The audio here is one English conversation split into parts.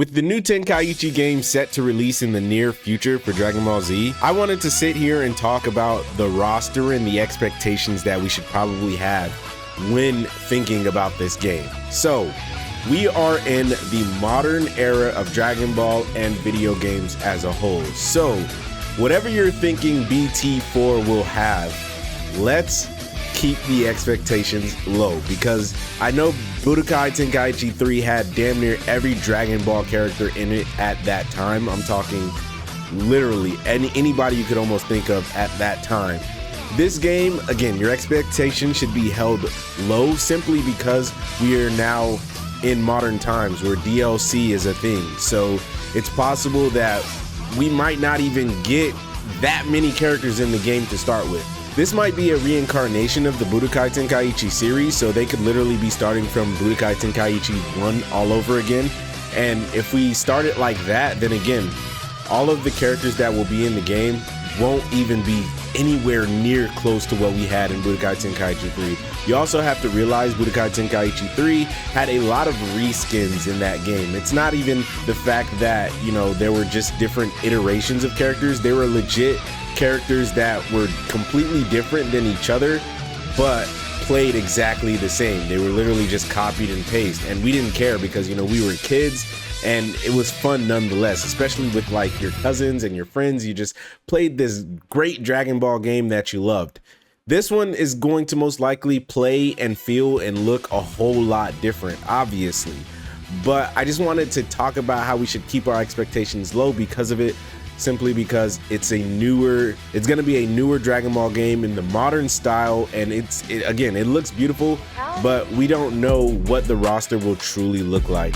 With the new Tenkaichi game set to release in the near future for Dragon Ball Z, I wanted to sit here and talk about the roster and the expectations that we should probably have when thinking about this game. So, we are in the modern era of Dragon Ball and video games as a whole. So, whatever you're thinking BT4 will have, let's keep the expectations low, because I know Budokai Tenkaichi 3 had damn near every Dragon Ball character in it at that time. I'm talking literally anybody you could almost think of at that time. This game, again, your expectation should be held low simply because we are now in modern times where DLC is a thing. So it's possible that we might not even get that many characters in the game to start with. This might be a reincarnation of the Budokai Tenkaichi series, so they could literally be starting from Budokai Tenkaichi 1 all over again. And if we start it like that, then again, all of the characters that will be in the game won't even be anywhere near close to what we had in Budokai Tenkaichi 3. You also have to realize Budokai Tenkaichi 3 had a lot of reskins in that game. It's not even the fact that, you know, there were just different iterations of characters. They were legit characters that were completely different than each other, but played exactly the same. They were literally just copied and pasted, and we didn't care because, you know, we were kids and it was fun nonetheless, especially with like your cousins and your friends. You just played this great Dragon Ball game that you loved. This one is going to most likely play and feel and look a whole lot different, obviously, but I just wanted to talk about how we should keep our expectations low because of it. Simply because it's going to be a newer Dragon Ball game in the modern style, and again, it looks beautiful, but we don't know what the roster will truly look like.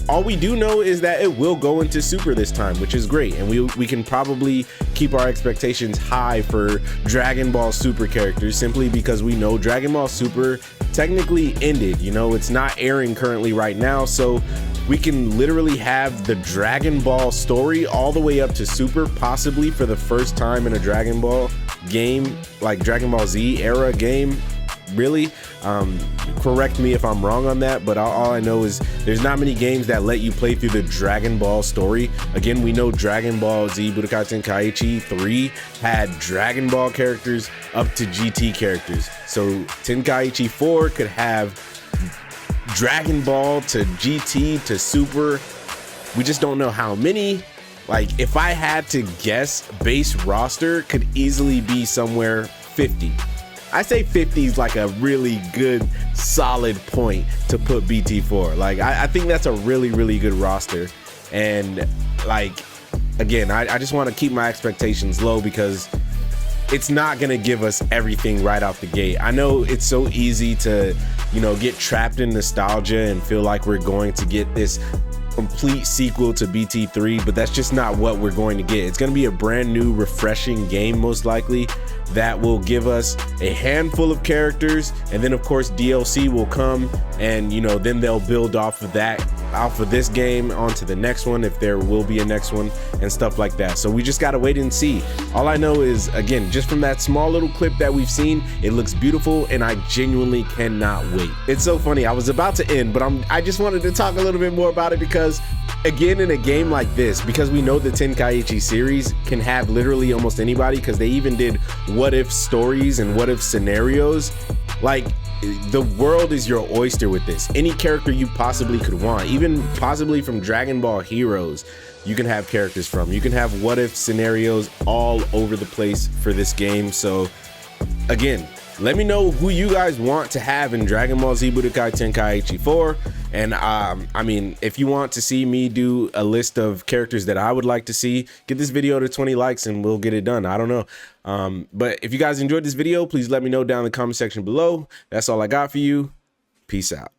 All we do know is that it will go into Super this time, which is great, and we can probably keep our expectations high for Dragon Ball Super characters simply because we know Dragon Ball Super technically ended. You know, it's not airing currently right now, so we can literally have the Dragon Ball story all the way up to Super, possibly for the first time in a Dragon Ball game, like Dragon Ball Z era game, really. Correct me if I'm wrong on that, but all I know is there's not many games that let you play through the Dragon Ball story. Again, we know Dragon Ball Z Budokai Tenkaichi 3 had Dragon Ball characters up to GT characters. So Tenkaichi 4 could have Dragon Ball to GT to Super. We just don't know how many. Like, if I had to guess, base roster could easily be somewhere 50. I say 50 is like a really good solid point to put BT4. Like, I think that's a really, really good roster. And like, again, I just want to keep my expectations low because it's not going to give us everything right out the gate. I know it's so easy to, you know, get trapped in nostalgia and feel like we're going to get this complete sequel to BT3, but that's just not what we're going to get. It's going to be a brand new, refreshing game, most likely, that will give us a handful of characters, and then of course DLC will come, and you know, then they'll build off of that, off of this game onto the next one, if there will be a next one, and stuff like that. So we just gotta wait and see. All I know is, again, just from that small little clip that we've seen, it looks beautiful, and I genuinely cannot wait. It's so funny, I was about to end, but I just wanted to talk a little bit more about it because, again, in a game like this, because we know the Tenkaichi series can have literally almost anybody, because they even did what if stories and what if scenarios. Like, the world is your oyster with this. Any character you possibly could want, even possibly from Dragon Ball Heroes, you can have characters from. You can have what if scenarios all over the place for this game. So again, let me know who you guys want to have in Dragon Ball Z Budokai Tenkaichi 4. And I mean, if you want to see me do a list of characters that I would like to see, get this video to 20 likes and we'll get it done. I don't know. But if you guys enjoyed this video, please let me know down in the comment section below. That's all I got for you. Peace out.